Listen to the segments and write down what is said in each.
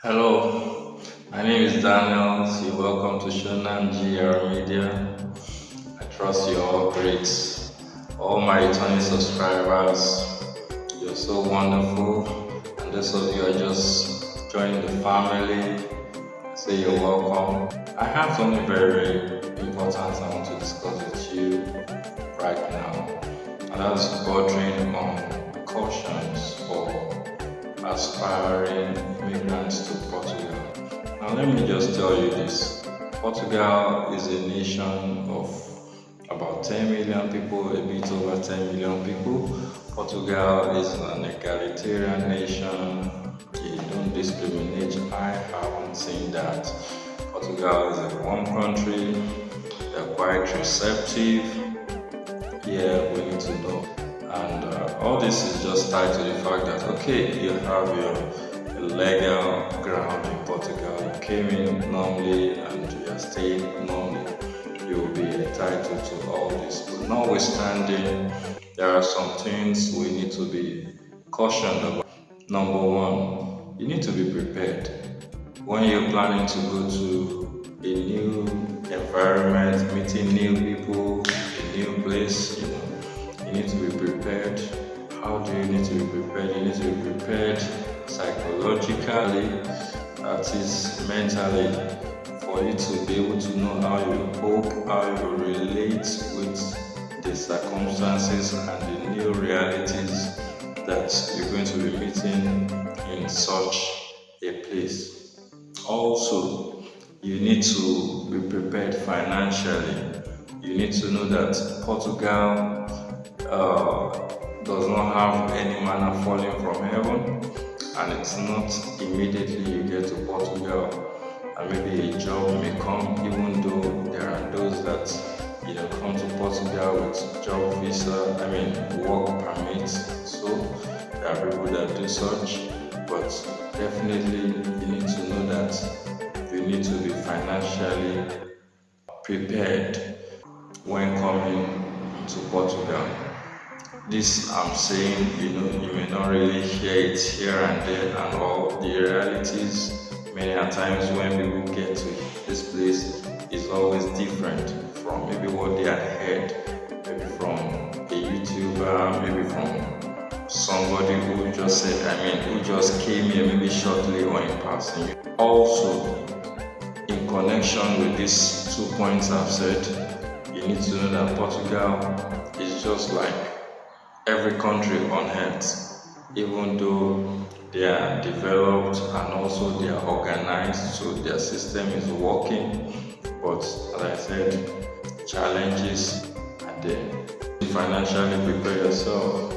Hello, my name is Daniel. You're welcome to Shonan GR Media. I trust you're all great. All my returning subscribers, you're so wonderful. And those of you are just joining the family, I say you're welcome. I have something very important I want to discuss with you right now, and that's bordering on cautions for aspiring immigrants to Portugal. Now, let me just tell you this: Portugal is a nation of about 10 million people, a bit over 10 million people. Portugal is an egalitarian nation. They don't discriminate. I haven't seen that. Portugal is a warm country. They're quite receptive. Yeah, we need to know. And all this is just tied to the fact that, okay, you have your legal ground in Portugal. You came in normally and you are staying normally. You will be entitled to all this. But notwithstanding, there are some things we need to be cautioned about. Number one, you need to be prepared. When you're planning to go to a new environment, meeting new people, a new place, you need to be prepared. How do you need to be prepared? You need to be prepared psychologically, that is mentally, for you to be able to know how you cope, how you relate with the circumstances and the new realities that you're going to be meeting in such a place. Also, you need to be prepared financially. You need to know that Portugal does not have any manna falling from heaven, and it's not immediately you get to Portugal and maybe a job may come, even though there are those that come to Portugal with job visa, work permits. So there are people that do such, but definitely you need to know that you need to be financially prepared when coming to Portugal. This I'm saying, you may not really hear it here and there and all the realities. Many a times when people get to this place, it's always different from maybe what they had heard, maybe from a YouTuber, maybe from somebody who just said, who just came here maybe shortly or in passing. Also, in connection with these 2 points I've said, you need to know that Portugal is just like every country on earth, even though they are developed and also they are organized, so their system is working. But as I said, challenges are there. Financially prepare yourself.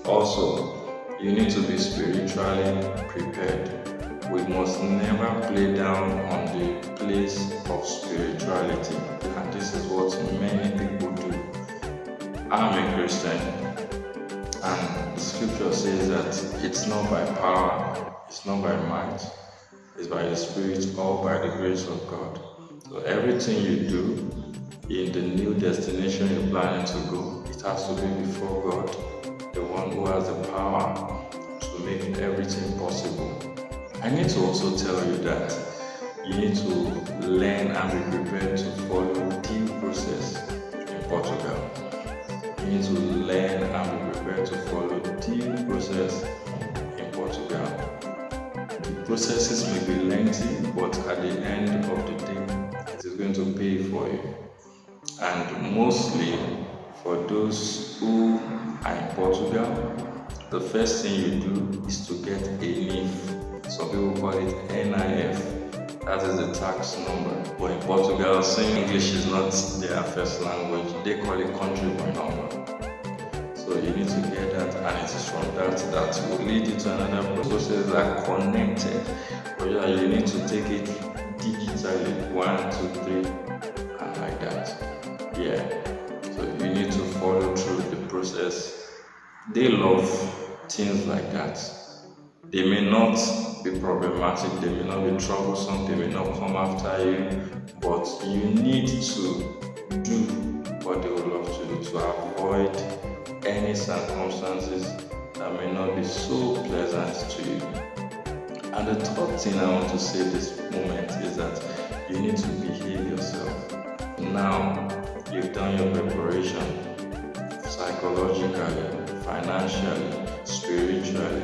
Also, you need to be spiritually prepared. We must never play down on the place of spirituality, and this is what many people do. I'm a Christian, and the scripture says that it's not by power, it's not by might, it's by the Spirit or by the grace of God. So everything you do in the new destination you're planning to go, it has to be before God, the one who has the power to make everything possible. I need to also tell you that you need to learn and be prepared to follow the process in Portugal. You need to learn and be prepared to follow the process in Portugal. The processes may be lengthy, but at the end of the day, it is going to pay for you. And mostly for those who are in Portugal, the first thing you do is to get a NIF. Some people call it NIF. That is the tax number. But in Portugal, saying English is not their first language. They call it country number. So you need to get that, and it is from that will lead you to another process that are connected. But yeah, you need to take it digitally, 1, 2, 3, and like that. Yeah. So you need to follow through the process. They love things like that. They may not be problematic, they may not be troublesome, they may not come after you, but you need to do what they would love to do to avoid any circumstances that may not be so pleasant to you. And the third thing I want to say this moment is that you need to behave yourself. Now you've done your preparation psychologically, financially, spiritually.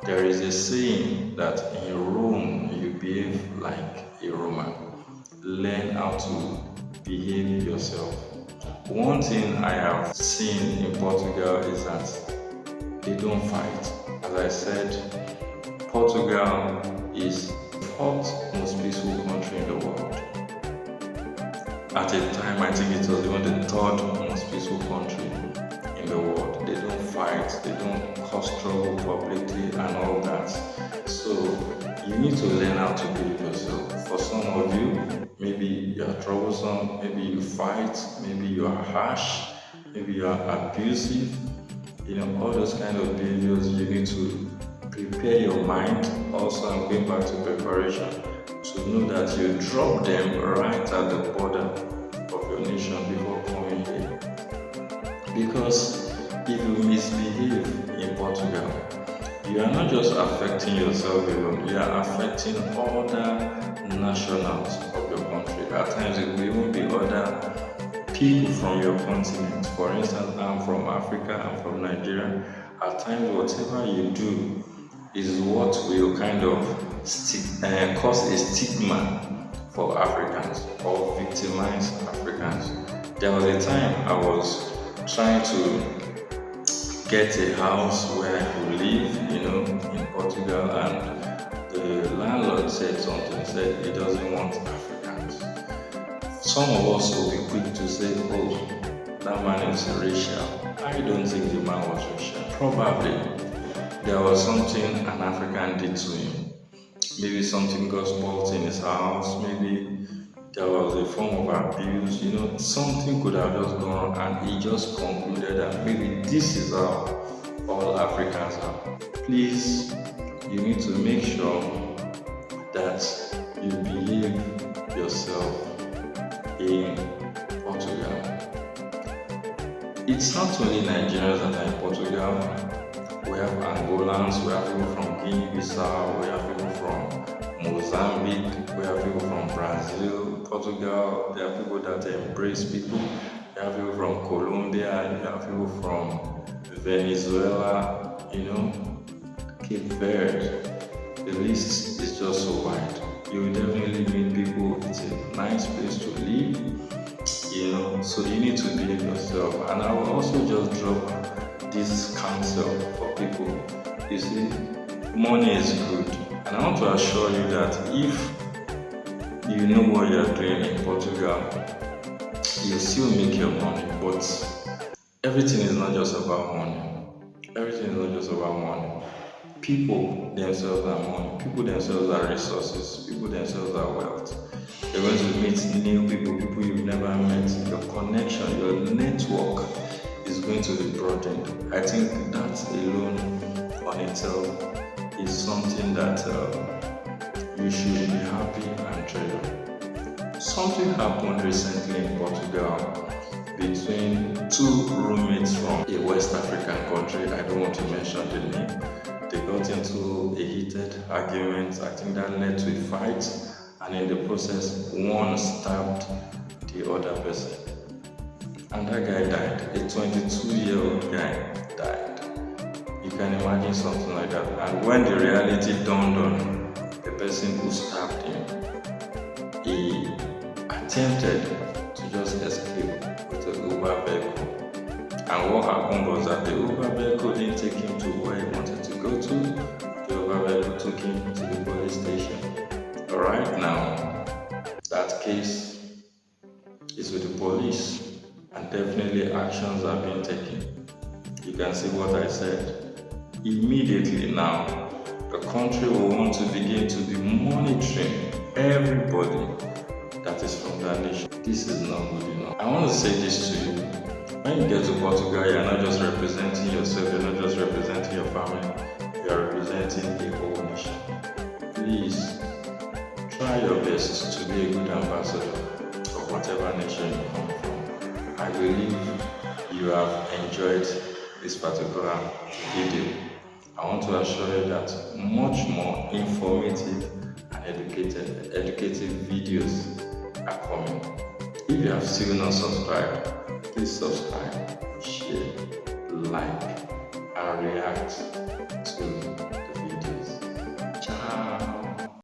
There is a saying that in Rome you behave like a Roman. Learn how to behave yourself. One thing I have seen in Portugal is that they don't fight. As I said, Portugal is the fourth most peaceful country in the world. At a time, I think it was even the third most peaceful country in the world. They don't fight, they don't cause trouble publicly and all that. So you need to learn how to behave yourself. For some of you, maybe you are troublesome, maybe you fight, maybe you are harsh, maybe you are abusive. All those kind of behaviors, you need to prepare your mind. Also, I'm going back to preparation to know that you drop them right at the border of your nation before coming here. Because if you misbehave in Portugal, you are not just affecting yourself alone, you are affecting other nationals of your country. At times it will even be other people from your continent. For instance, I'm from Africa, I'm from Nigeria. At times whatever you do is what will kind of cause a stigma for Africans or victimize Africans. There was a time I was trying to get a house where I could live, in Portugal, and the landlord said something, said he doesn't want Africans. Some of us will be quick to say, oh, that man is racial. I don't think the man was racial. Probably there was something an African did to him. Maybe something got spoiled in his house, maybe there was a form of abuse, something could have just gone wrong, and he just concluded that maybe this is how all Africans are. Please, you need to make sure that you behave yourself in Portugal. It's not only Nigerians that are in Portugal. We have Angolans, we have people from Guinea-Bissau, we have people from Mozambique, we have people from Brazil, Portugal, there are people that embrace people, we have people from Colombia, we have people from Venezuela, Cape Verde. The list is just so wide. You will definitely meet people. It's a nice place to live, so you need to behave yourself. And I will also just drop this counsel for people. You see, money is good, and I want to assure you that if you know what you're doing in Portugal, you still make your money. But everything is not just about money. Everything is not just about money. People themselves are money. People themselves are resources. People themselves are wealth. You're going to meet new people you've never met. Your connection, your network is going to be broadened. I think that alone on itself is something that you should be happy and treasure. Something happened recently in Portugal between two roommates from a West African country. I don't want to mention the name. They got into a heated argument. I think that led to a fight, and in the process, one stabbed the other person. And that guy died. A 22-year-old guy died. You can imagine something like that. And when the reality dawned on the person who stabbed him, he attempted to just escape with an Uber vehicle. And what happened was that the Uber vehicle didn't take him to where he wanted to go to. The Uber vehicle took him to the police station. Right now, that case is with the police. And definitely actions are being taken. You can see what I said. Immediately now, the country will want to begin to be monitoring everybody that is from that nation. This is not good enough. I want to say this to you. When you get to Portugal, you're not just representing yourself, you're not just representing your family, you're representing the whole nation. Please, try your best to be a good ambassador of whatever nation you come from. I believe you have enjoyed this particular video. I want to assure you that much more informative and educative videos are coming. If you have still not subscribed, please subscribe, share, like, and react to